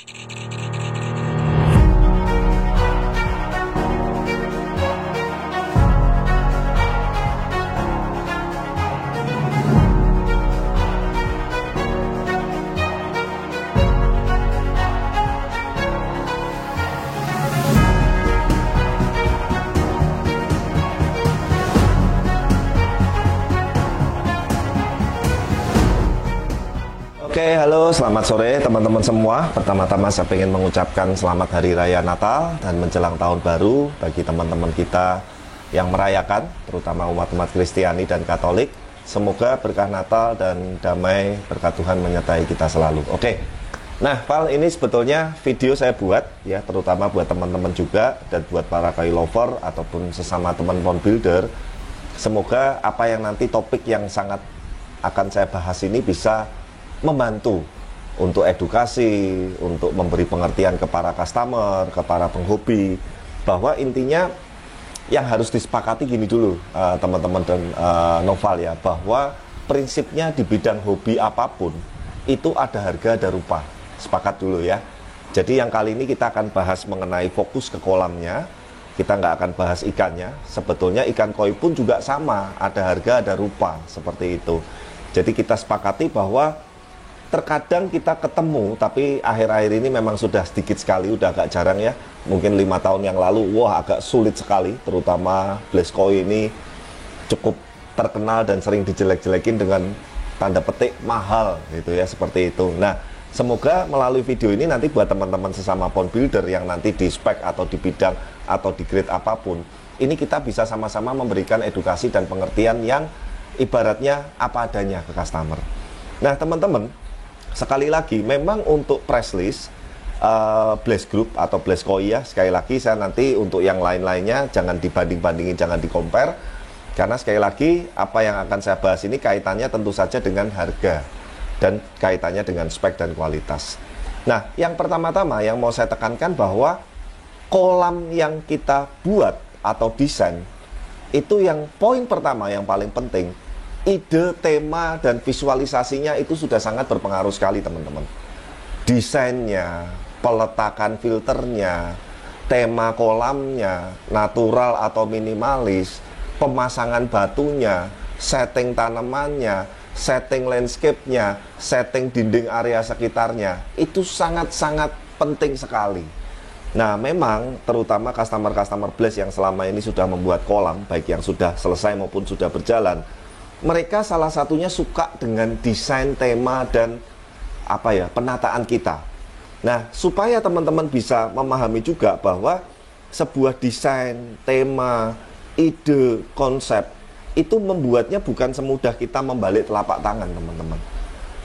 Oke, halo, selamat sore teman-teman semua. Pertama-tama saya ingin mengucapkan selamat Hari Raya Natal dan menjelang Tahun Baru bagi teman-teman kita yang merayakan, terutama umat-umat Kristiani dan Katolik. Semoga berkah Natal dan damai berkat Tuhan menyertai kita selalu. Oke, nah Val, ini sebetulnya video saya buat ya, terutama buat teman-teman juga dan buat para kayu lover ataupun sesama teman pond builder. Semoga apa yang nanti topik yang sangat akan saya bahas ini bisa membantu untuk edukasi, untuk memberi pengertian ke para customer, ke para penghobi, bahwa intinya yang harus disepakati gini dulu teman-teman dan Noval ya, bahwa prinsipnya di bidang hobi apapun itu ada harga, ada rupa. Sepakat dulu ya. Jadi yang kali ini kita akan bahas mengenai fokus ke kolamnya, kita nggak akan bahas ikannya. Sebetulnya ikan koi pun juga sama, ada harga, ada rupa, seperti itu. Jadi kita sepakati bahwa terkadang kita ketemu, tapi akhir-akhir ini memang sudah sedikit sekali, udah agak jarang ya. Mungkin 5 tahun yang lalu, wah agak sulit sekali, terutama Blaze Koi ini cukup terkenal dan sering dijelek-jelekin dengan tanda petik mahal gitu ya, seperti itu. Nah, semoga melalui video ini nanti buat teman-teman sesama pond builder yang nanti di spek atau di bidang atau di grade apapun, ini kita bisa sama-sama memberikan edukasi dan pengertian yang ibaratnya apa adanya ke customer. Nah, teman-teman, sekali lagi, memang untuk press list Blaze Group atau Blaze Koi ya, sekali lagi saya nanti untuk yang lain-lainnya jangan dibanding-bandingin, jangan di-compare, karena sekali lagi apa yang akan saya bahas ini kaitannya tentu saja dengan harga dan kaitannya dengan spek dan kualitas. Nah, yang pertama-tama yang mau saya tekankan bahwa kolam yang kita buat atau desain itu yang poin pertama yang paling penting, ide, tema, dan visualisasinya itu sudah sangat berpengaruh sekali teman-teman. Desainnya, peletakan filternya, tema kolamnya, natural atau minimalis, pemasangan batunya, setting tanamannya, setting landscape-nya, setting dinding area sekitarnya, itu sangat-sangat penting sekali. Nah, memang terutama customer-customer Blaze yang selama ini sudah membuat kolam, baik yang sudah selesai maupun sudah berjalan, mereka salah satunya suka dengan desain, tema, dan penataan kita. Nah, supaya teman-teman bisa memahami juga bahwa sebuah desain, tema, ide, konsep itu membuatnya bukan semudah kita membalik telapak tangan, teman-teman.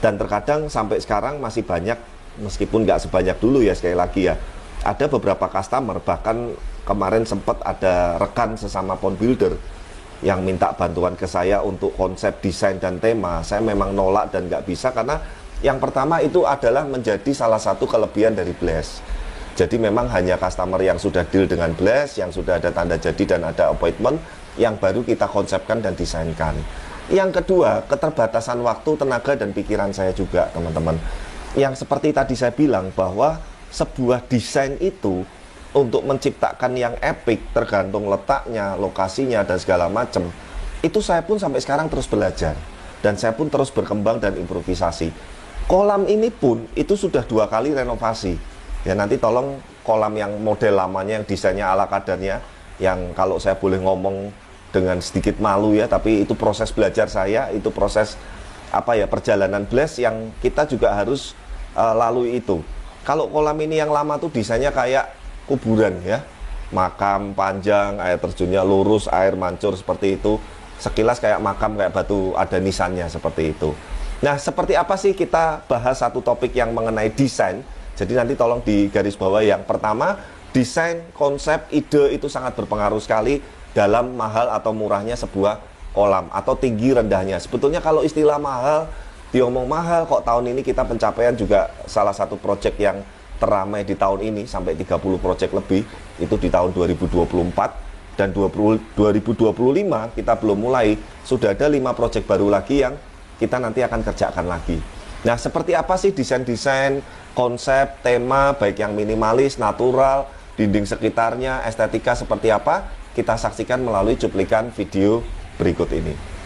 Dan terkadang sampai sekarang masih banyak, meskipun nggak sebanyak dulu ya, sekali lagi ya, ada beberapa customer, bahkan kemarin sempat ada rekan sesama pond builder yang minta bantuan ke saya untuk konsep desain dan tema. Saya memang nolak dan nggak bisa, karena yang pertama itu adalah menjadi salah satu kelebihan dari Blaze. Jadi memang hanya customer yang sudah deal dengan Blaze, yang sudah ada tanda jadi dan ada appointment, yang baru kita konsepkan dan desainkan. Yang kedua, keterbatasan waktu, tenaga, dan pikiran saya juga, teman-teman. Yang seperti tadi saya bilang, bahwa sebuah desain itu untuk menciptakan yang epic, tergantung letaknya, lokasinya, dan segala macam, itu saya pun sampai sekarang terus belajar, dan saya pun terus berkembang dan improvisasi. Kolam ini pun itu sudah 2 kali renovasi ya. Nanti tolong kolam yang model lamanya, yang desainnya ala kadarnya, yang kalau saya boleh ngomong dengan sedikit malu ya, tapi itu proses belajar saya, itu proses perjalanan Blaze yang kita juga harus lalui itu. Kalau kolam ini yang lama tuh desainnya kayak kuburan ya, makam panjang, air terjunnya lurus, air mancur seperti itu, sekilas kayak makam, kayak batu ada nisannya seperti itu. Nah, seperti apa sih kita bahas satu topik yang mengenai desain? Jadi nanti tolong di garis bawah yang pertama, desain, konsep, ide itu sangat berpengaruh sekali dalam mahal atau murahnya sebuah kolam atau tinggi rendahnya. Sebetulnya kalau istilah mahal, diomong mahal kok, tahun ini kita pencapaian juga salah satu project yang teramai di tahun ini, sampai 30 project lebih, itu di tahun 2024, dan 2025 kita belum mulai, sudah ada 5 project baru lagi yang kita nanti akan kerjakan lagi. Nah, seperti apa sih desain-desain, konsep, tema, baik yang minimalis, natural, dinding sekitarnya, estetika seperti apa? Kita saksikan melalui cuplikan video berikut ini.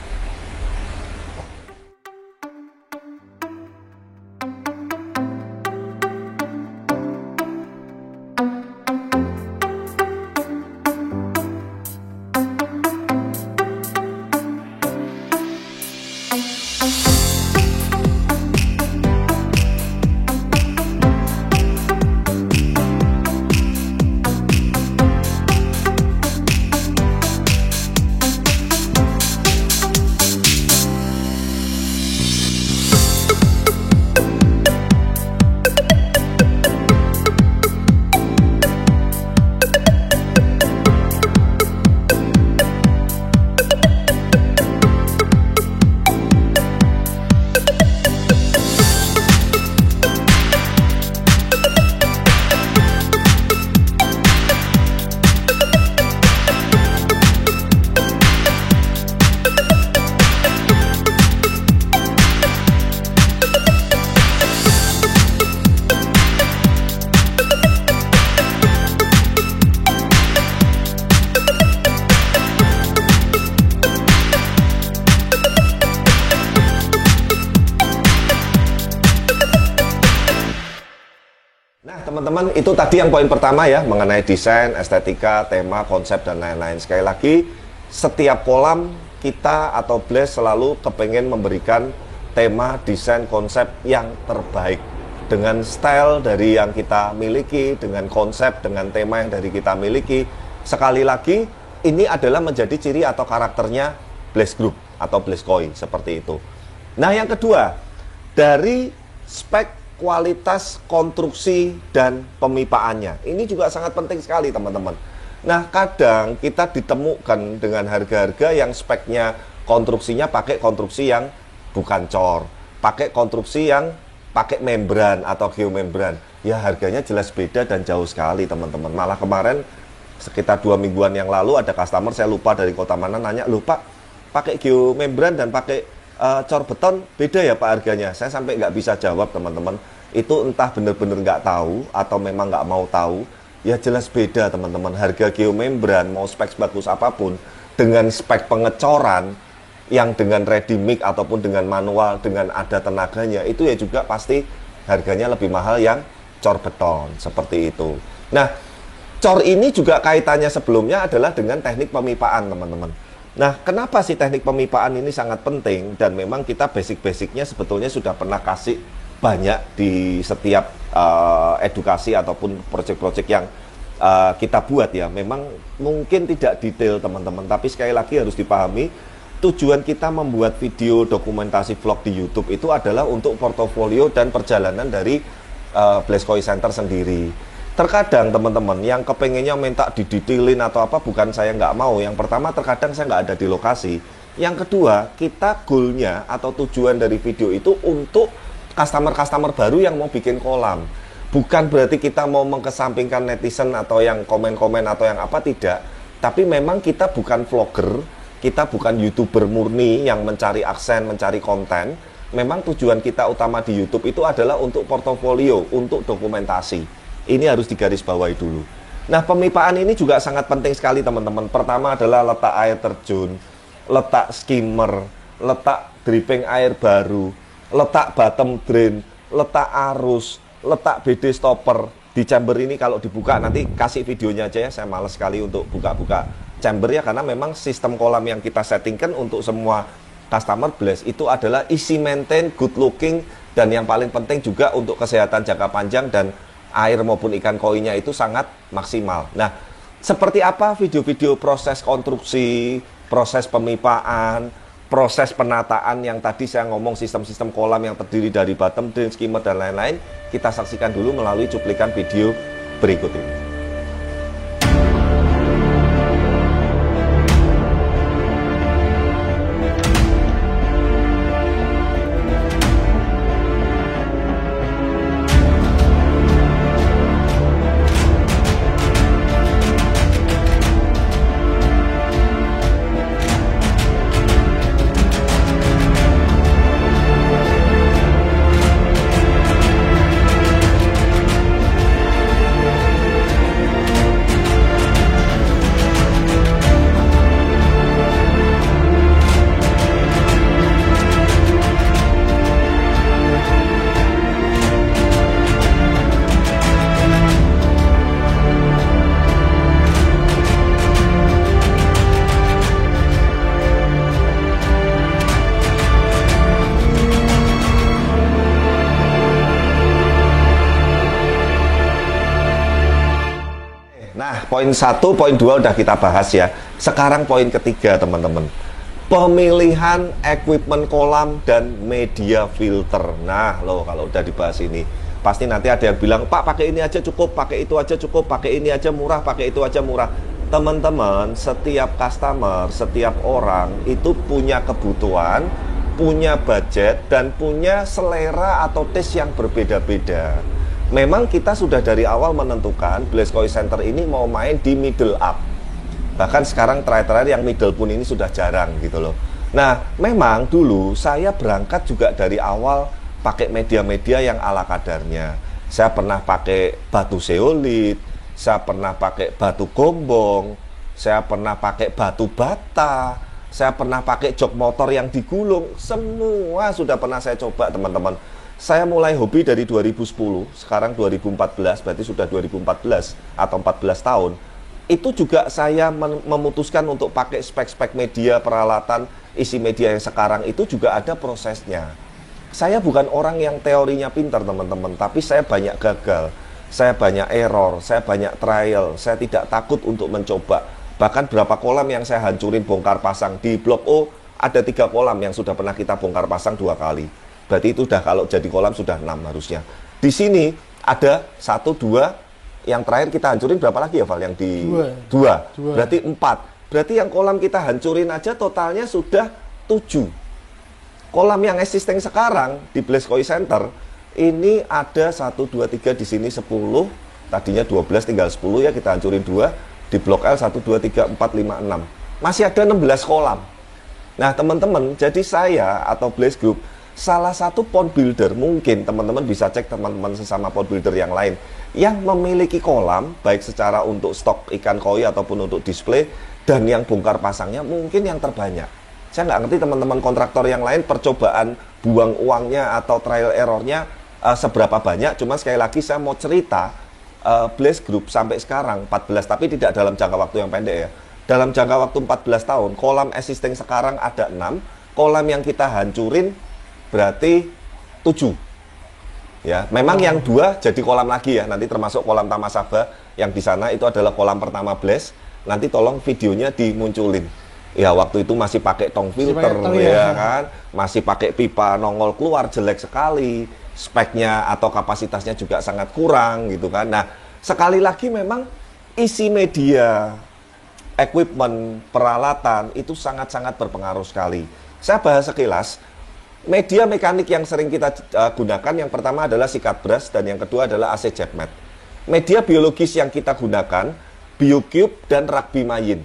Nah, teman-teman, itu tadi yang poin pertama ya, mengenai desain, estetika, tema, konsep, dan lain-lain. Sekali lagi, setiap kolam kita atau Blaze selalu kepengen memberikan tema, desain, konsep yang terbaik. Dengan style dari yang kita miliki, dengan konsep, dengan tema yang dari kita miliki. Sekali lagi, ini adalah menjadi ciri atau karakternya Blaze Group atau Blaze Koi, seperti itu. Nah, yang kedua, dari spek, kualitas konstruksi dan pemipaannya. Ini juga sangat penting sekali, teman-teman. Nah, kadang kita ditemukan dengan harga-harga yang speknya konstruksinya pakai konstruksi yang bukan cor, pakai konstruksi yang pakai membran atau geomembran. Ya, harganya jelas beda dan jauh sekali, teman-teman. Malah kemarin sekitar 2 mingguan yang lalu ada customer, saya lupa dari kota mana, nanya, "Loh Pak, pakai geomembran dan pakai cor beton beda ya Pak harganya?" Saya sampai nggak bisa jawab, teman-teman. Itu entah bener-bener nggak tahu atau memang nggak mau tahu. Ya jelas beda, teman-teman. Harga geomembran mau spek bagus apapun, dengan spek pengecoran yang dengan ready mix ataupun dengan manual, dengan ada tenaganya, itu ya juga pasti harganya lebih mahal yang cor beton, seperti itu. Nah, cor ini juga kaitannya sebelumnya adalah dengan teknik pemipaan, teman-teman. Nah, kenapa sih teknik pemipaan ini sangat penting, dan memang kita basic-basicnya sebetulnya sudah pernah kasih banyak di setiap edukasi ataupun proyek-proyek yang kita buat ya. Memang mungkin tidak detail, teman-teman, tapi sekali lagi harus dipahami, tujuan kita membuat video dokumentasi vlog di YouTube itu adalah untuk portofolio dan perjalanan dari Blaze Koi Center sendiri. Terkadang teman-teman yang kepengennya minta didetailin atau apa, bukan saya nggak mau. Yang pertama, terkadang saya nggak ada di lokasi. Yang kedua, kita goalnya atau tujuan dari video itu untuk customer-customer baru yang mau bikin kolam. Bukan berarti kita mau mengkesampingkan netizen atau yang komen-komen atau yang apa, tidak. Tapi memang kita bukan vlogger, kita bukan YouTuber murni yang mencari aksen, mencari konten. Memang tujuan kita utama di YouTube itu adalah untuk portofolio, untuk dokumentasi. Ini harus digarisbawahi dulu. Nah, pemipaan ini juga sangat penting sekali, teman-teman. Pertama adalah letak air terjun, letak skimmer, letak dripping air baru, letak bottom drain, letak arus, letak BD stopper. Di chamber ini kalau dibuka, nanti kasih videonya aja ya, saya males sekali untuk buka-buka chamber ya, karena memang sistem kolam yang kita settingkan untuk semua customer Blaze itu adalah easy maintain, good looking, dan yang paling penting juga untuk kesehatan jangka panjang dan air maupun ikan koinya itu sangat maksimal. Nah, seperti apa video-video proses konstruksi, proses pemipaan, proses penataan yang tadi saya ngomong, sistem-sistem kolam yang terdiri dari bottom drain, skimmer, dan lain-lain, kita saksikan dulu melalui cuplikan video berikut ini. poin 1, poin 2 udah kita bahas ya. Sekarang poin ketiga teman-teman. Pemilihan equipment kolam dan media filter. Nah, loh kalau udah dibahas ini, pasti nanti ada yang bilang, "Pak, pakai ini aja cukup, pakai itu aja cukup, pakai ini aja murah, pakai itu aja murah." Teman-teman, setiap customer, setiap orang itu punya kebutuhan, punya budget, dan punya selera atau taste yang berbeda-beda. Memang kita sudah dari awal menentukan Blaze Koi Center ini mau main di middle up. Bahkan sekarang terakhir-terakhir yang middle pun ini sudah jarang gitu loh. Nah, memang dulu saya berangkat juga dari awal pakai media-media yang ala kadarnya. Saya pernah pakai batu zeolit, saya pernah pakai batu gombong, saya pernah pakai batu bata, saya pernah pakai jok motor yang digulung. Semua sudah pernah saya coba teman-teman. Saya mulai hobi dari 2010, sekarang 2014, berarti sudah 2014 atau 14 tahun. Itu juga saya memutuskan untuk pakai spek-spek media, peralatan, isi media yang sekarang itu juga ada prosesnya. Saya bukan orang yang teorinya pintar teman-teman, tapi saya banyak gagal, saya banyak error, saya banyak trial, saya tidak takut untuk mencoba. Bahkan berapa kolam yang saya hancurin bongkar pasang di Blok O, ada 3 kolam yang sudah pernah kita bongkar pasang 2 kali. Berarti itu udah kalau jadi kolam sudah 6 harusnya. Di sini ada 1, 2, yang terakhir kita hancurin berapa lagi ya Val? Yang di 2. Berarti 4. Berarti yang kolam kita hancurin aja totalnya sudah 7. Kolam yang existing sekarang di Blaze Koi Center ini ada 1, 2, 3 di sini 10. Tadinya 12 tinggal 10 ya, kita hancurin 2. Di Blok L 1, 2, 3, 4, 5, 6. Masih ada 16 kolam. Nah teman-teman, jadi saya atau Blaze Group salah satu pond builder, mungkin teman-teman bisa cek teman-teman sesama pond builder yang lain yang memiliki kolam, baik secara untuk stok ikan koi ataupun untuk display, dan yang bongkar pasangnya mungkin yang terbanyak. Saya nggak ngerti teman-teman kontraktor yang lain percobaan buang uangnya atau trial errornya seberapa banyak. Cuma sekali lagi saya mau cerita Blaze Group sampai sekarang 14, tapi tidak dalam jangka waktu yang pendek ya. Dalam jangka waktu 14 tahun, kolam existing sekarang ada 6, kolam yang kita hancurin berarti 7 ya. Memang yang 2 jadi kolam lagi ya, nanti termasuk kolam Tamasaba yang di sana itu adalah kolam pertama Blaze. Nanti tolong videonya dimunculin ya, waktu itu masih pakai tong filter ya kan, masih pakai pipa nongol keluar jelek sekali, speknya atau kapasitasnya juga sangat kurang gitu kan. Nah sekali lagi memang isi media, equipment, peralatan itu sangat-sangat berpengaruh sekali. Saya bahas sekilas. Media mekanik yang sering kita gunakan, yang pertama adalah sikat brush dan yang kedua adalah AC jet mat. Media biologis yang kita gunakan, BioCube dan Rugby Mayin.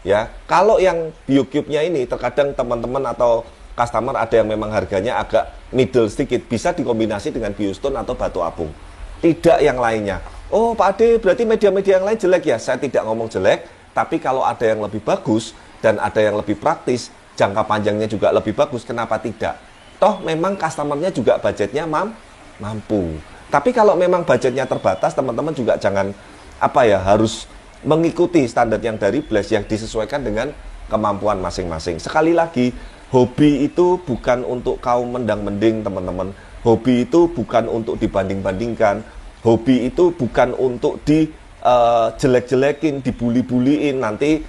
Ya, kalau yang BioCube-nya ini terkadang teman-teman atau customer ada yang memang harganya agak middle sedikit, bisa dikombinasi dengan Biostone atau batu apung. Tidak yang lainnya. Oh Pak Ade, berarti media-media yang lain jelek ya? Saya tidak ngomong jelek, tapi kalau ada yang lebih bagus dan ada yang lebih praktis, jangka panjangnya juga lebih bagus, kenapa tidak? Toh memang customernya juga budgetnya mampu. Tapi kalau memang budgetnya terbatas, teman-teman juga jangan harus mengikuti standar yang dari Blaze yang disesuaikan dengan kemampuan masing-masing. Sekali lagi, hobi itu bukan untuk kaum mendang-mending teman-teman. Hobi itu bukan untuk dibanding-bandingkan. Hobi itu bukan untuk dijelek-jelekin, dibully-buliin. Nanti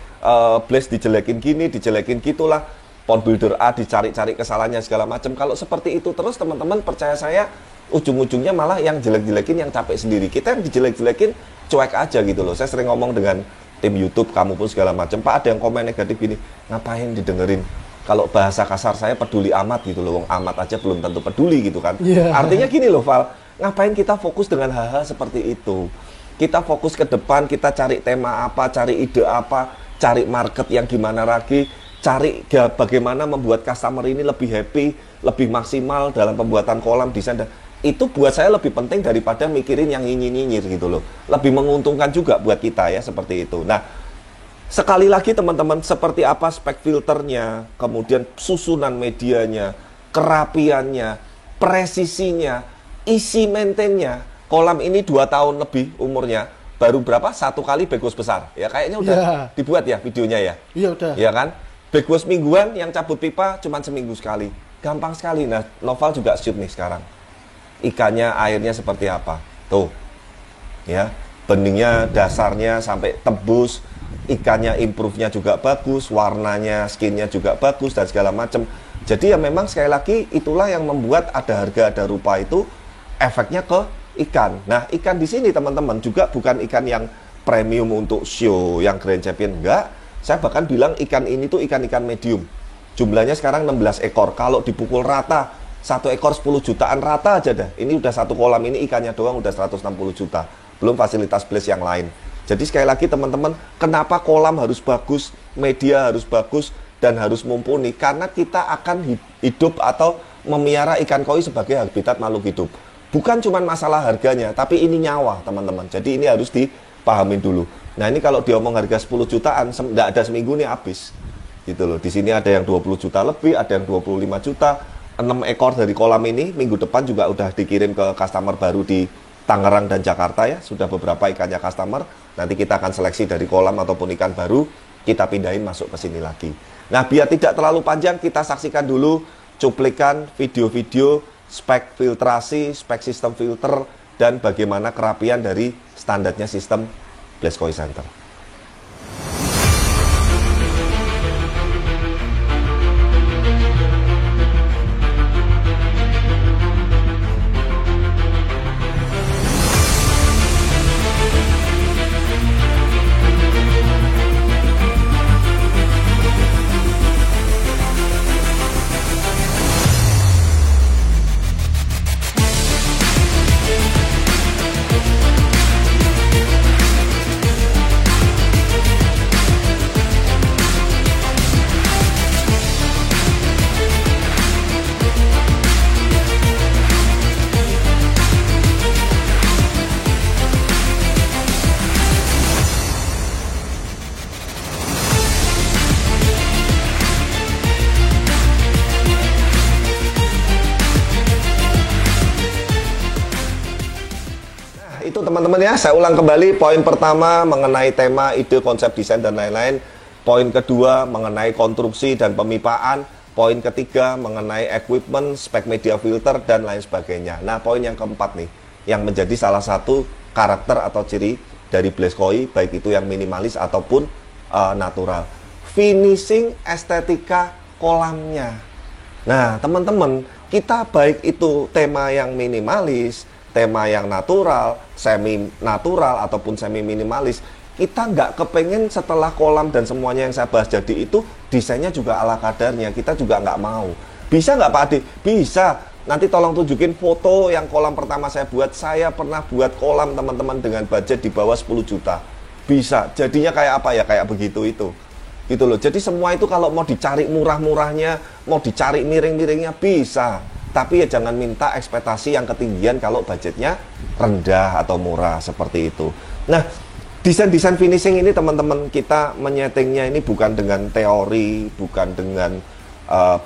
Blaze dijelekin gini, dijelekin gitulah. Pond builder A dicari-cari kesalahannya segala macam. Kalau seperti itu terus teman-teman, percaya saya ujung-ujungnya malah yang jelek-jelekin yang capek sendiri. Kita yang dijelek-jelekin cuek aja gitu loh. Saya sering ngomong dengan tim YouTube, kamu pun segala macam. Pak, ada yang komen negatif gini, ngapain didengerin? Kalau bahasa kasar saya peduli amat gitu loh. Wong amat aja belum tentu peduli gitu kan. Artinya gini loh Val, ngapain kita fokus dengan hal-hal seperti itu? Kita fokus ke depan, kita cari tema apa, cari ide apa, cari market yang gimana lagi, cari bagaimana membuat customer ini lebih happy, lebih maksimal dalam pembuatan kolam, desain. Itu buat saya lebih penting daripada mikirin yang nyinyir gitu loh. Lebih menguntungkan juga buat kita ya, seperti itu. Nah, sekali lagi teman-teman, seperti apa spek filternya, kemudian susunan medianya, kerapiannya, presisinya, isi maintainnya. Kolam ini 2 tahun lebih umurnya, baru berapa? 1 kali backwash besar. Ya kayaknya udah dibuat ya videonya ya. Iya udah. Ya kan? Backwash mingguan, yang cabut pipa cuma seminggu sekali. Gampang sekali. Nah, Noval juga shoot nih sekarang. Ikannya, airnya seperti apa? Tuh. Ya. beningnya dasarnya sampai tembus, ikannya improve-nya juga bagus, warnanya, skinnya juga bagus dan segala macam. Jadi ya memang sekali lagi itulah yang membuat ada harga ada rupa itu efeknya ke ikan. Nah, ikan di sini teman-teman juga bukan ikan yang premium untuk show, yang Grand Champion, enggak. Saya bahkan bilang ikan ini tuh ikan-ikan medium. Jumlahnya sekarang 16 ekor. Kalau dipukul rata, satu ekor 10 jutaan rata aja dah. Ini udah satu kolam ini ikannya doang udah 160 juta. Belum fasilitas place yang lain. Jadi sekali lagi teman-teman, kenapa kolam harus bagus, media harus bagus, dan harus mumpuni? Karena kita akan hidup atau memelihara ikan koi sebagai habitat makhluk hidup. Bukan cuma masalah harganya, tapi ini nyawa teman-teman. Jadi ini harus dipahamin dulu. Nah ini kalau diomong harga 10 jutaan, nggak ada seminggu nih habis. Gitu loh. Di sini ada yang 20 juta lebih, ada yang 25 juta. 6 ekor dari kolam ini minggu depan juga udah dikirim ke customer baru di Tangerang dan Jakarta ya. Sudah beberapa ikannya customer. Nanti kita akan seleksi dari kolam ataupun ikan baru, kita pindahin masuk ke sini lagi. Nah, biar tidak terlalu panjang, kita saksikan dulu cuplikan video-video spek filtrasi, spek sistem filter, dan bagaimana kerapian dari standarnya sistem Blaze Koi Center. Itu teman-teman ya, saya ulang kembali. Poin pertama mengenai tema, ide, konsep, desain, dan lain-lain. Poin kedua mengenai konstruksi dan pemipaan. Poin ketiga mengenai equipment, spek media filter, dan lain sebagainya. Nah, poin yang keempat nih, yang menjadi salah satu karakter atau ciri dari Blaze Koi, baik itu yang minimalis ataupun natural. Finishing estetika kolamnya. Nah, teman-teman, kita baik itu tema yang minimalis, tema yang natural, semi natural ataupun semi minimalis, kita nggak kepengen setelah kolam dan semuanya yang saya bahas jadi itu desainnya juga ala kadarnya. Kita juga nggak mau. Bisa nggak Pak Ade? Bisa. Nanti tolong tunjukin foto yang kolam pertama saya buat. Saya pernah buat kolam teman-teman dengan budget di bawah 10 juta. Bisa. Jadinya kayak apa ya? Kayak begitu itu. Gitu loh. Jadi semua itu kalau mau dicari murah-murahnya, mau dicari miring-miringnya bisa. Tapi ya jangan minta ekspektasi yang ketinggian kalau budgetnya rendah atau murah seperti itu. Nah, desain-desain finishing ini teman-teman, kita menyetingnya ini bukan dengan teori, bukan dengan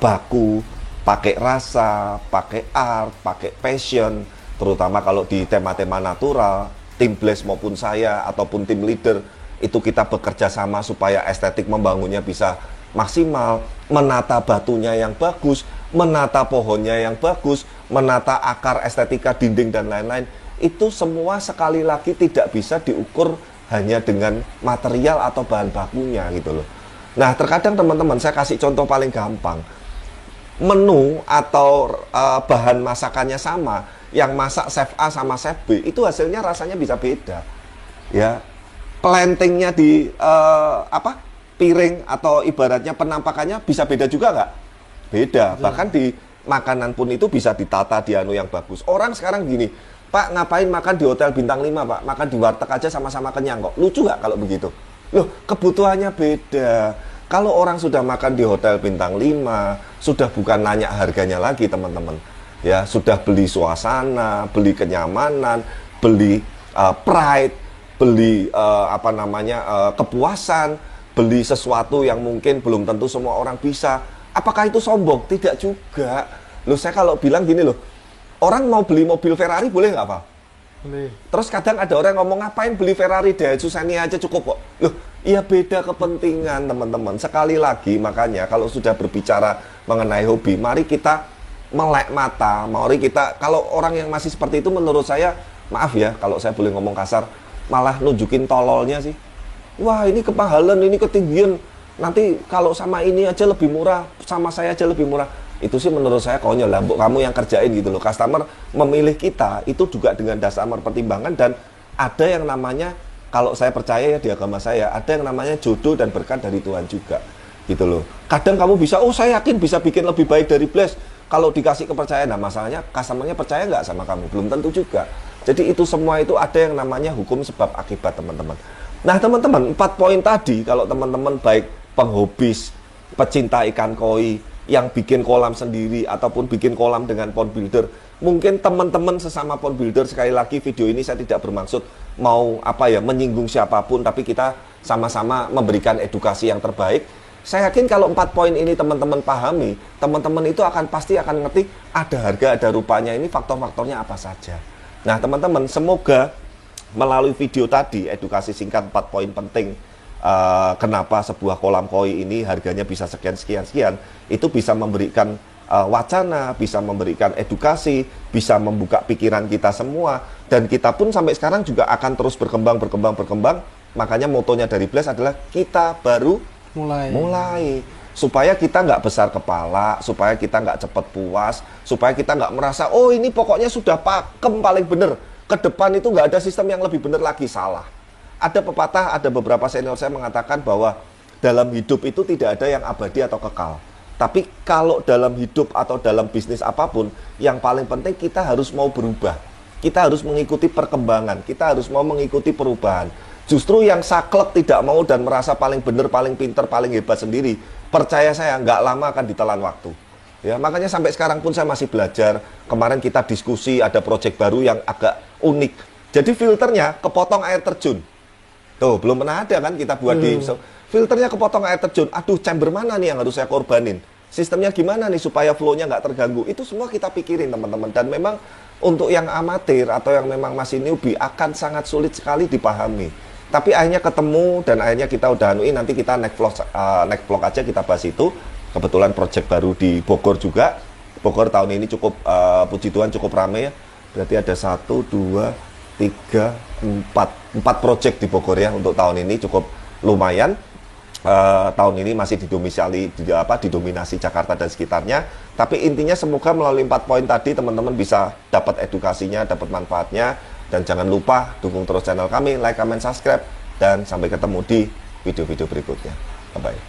baku, pakai rasa, pakai art, pakai passion. Terutama kalau di tema-tema natural, tim Blaze maupun saya ataupun tim leader, itu kita bekerja sama supaya estetik membangunnya bisa maksimal, menata batunya yang bagus, menata pohonnya yang bagus, menata akar estetika dinding dan lain-lain. Itu semua sekali lagi tidak bisa diukur hanya dengan material atau bahan bakunya gitu loh. Nah, terkadang teman-teman, saya kasih contoh paling gampang. Menu atau bahan masakannya sama, yang masak chef A sama chef B, itu hasilnya rasanya bisa beda. Ya, plantingnya di piring atau ibaratnya penampakannya bisa beda juga nggak? Beda. Bahkan di makanan pun itu bisa ditata di anu yang bagus. Orang sekarang gini, Pak, ngapain makan di hotel bintang 5, Pak? Makan di warteg aja sama-sama kenyang kok. Lucu nggak kalau begitu? Loh, kebutuhannya beda. Kalau orang sudah makan di hotel bintang 5, sudah bukan nanya harganya lagi, teman-teman. Ya, sudah beli suasana, beli kenyamanan, beli pride, beli kepuasan, beli sesuatu yang mungkin belum tentu semua orang bisa. Apakah itu sombong? Tidak juga. Loh, saya kalau bilang gini loh, orang mau beli mobil Ferrari boleh nggak Pak? Boleh. Terus kadang ada orang ngomong, ngapain beli Ferrari, Daihatsu Xenia aja cukup kok. Loh, iya beda kepentingan teman-teman. Sekali lagi makanya kalau sudah berbicara mengenai hobi, mari kita melek mata. Mari kita, kalau orang yang masih seperti itu menurut saya, maaf ya kalau saya boleh ngomong kasar, malah nunjukin tololnya sih? Wah, ini kemahalan, ini ketinggian. Nanti kalau sama ini aja lebih murah, sama saya aja lebih murah. Itu sih menurut saya konyol lah, kamu yang kerjain gitu loh. Customer memilih kita itu juga dengan dasar pertimbangan, dan ada yang namanya, kalau saya percaya ya di agama saya, ada yang namanya jodoh dan berkat dari Tuhan juga gitu loh. Kadang kamu bisa, oh saya yakin bisa bikin lebih baik dari Blast kalau dikasih kepercayaan. Nah masalahnya customernya percaya nggak sama kamu? Belum tentu juga. Jadi itu semua itu ada yang namanya hukum sebab akibat, teman-teman. Nah teman-teman, 4 poin tadi, kalau teman-teman baik penghobis, pecinta ikan koi, yang bikin kolam sendiri ataupun bikin kolam dengan pond builder, mungkin teman-teman sesama pond builder, sekali lagi video ini saya tidak bermaksud mau menyinggung siapapun, tapi kita sama-sama memberikan edukasi yang terbaik. Saya yakin kalau 4 poin ini teman-teman pahami, teman-teman itu pasti akan ngerti ada harga, ada rupanya, ini faktor-faktornya apa saja. Nah teman-teman, semoga melalui video tadi, edukasi singkat 4 poin penting, kenapa sebuah kolam koi ini harganya bisa sekian, itu bisa memberikan wacana, bisa memberikan edukasi, bisa membuka pikiran kita semua, dan kita pun sampai sekarang juga akan terus berkembang. Makanya motonya dari Blast adalah kita baru mulai. Supaya kita nggak besar kepala, supaya kita nggak cepat puas, supaya kita nggak merasa, oh ini pokoknya sudah pakem paling bener, ke depan itu nggak ada sistem yang lebih bener lagi. Salah. Ada pepatah, ada beberapa senior saya mengatakan bahwa dalam hidup itu tidak ada yang abadi atau kekal. Tapi kalau dalam hidup atau dalam bisnis apapun, yang paling penting kita harus mau berubah. Kita harus mengikuti perkembangan, kita harus mau mengikuti perubahan. Justru yang saklek tidak mau dan merasa paling benar, paling pinter, paling hebat sendiri, percaya saya nggak lama akan ditelan waktu. Ya, makanya sampai sekarang pun saya masih belajar. Kemarin kita diskusi ada proyek baru yang agak unik. Jadi filternya kepotong air terjun. Tuh, belum pernah ada kan kita buat di filternya kepotong air terjun. Aduh, chamber mana nih yang harus saya korbanin? Sistemnya gimana nih supaya flow-nya nggak terganggu? Itu semua kita pikirin, teman-teman. Dan memang untuk yang amatir atau yang memang masih newbie akan sangat sulit sekali dipahami. Tapi akhirnya ketemu dan akhirnya kita udah anuin, nanti kita next vlog aja kita bahas itu. Kebetulan project baru di Bogor juga. Bogor tahun ini cukup, puji Tuhan cukup rame ya. Berarti ada 1, 2, 3, 4 project di Bogor ya untuk tahun ini cukup lumayan. Tahun ini masih didominasi Jakarta dan sekitarnya. Tapi intinya semoga melalui 4 poin tadi teman-teman bisa dapat edukasinya, dapat manfaatnya. Dan jangan lupa dukung terus channel kami, like, comment, subscribe. Dan sampai ketemu di video-video berikutnya. Bye-bye.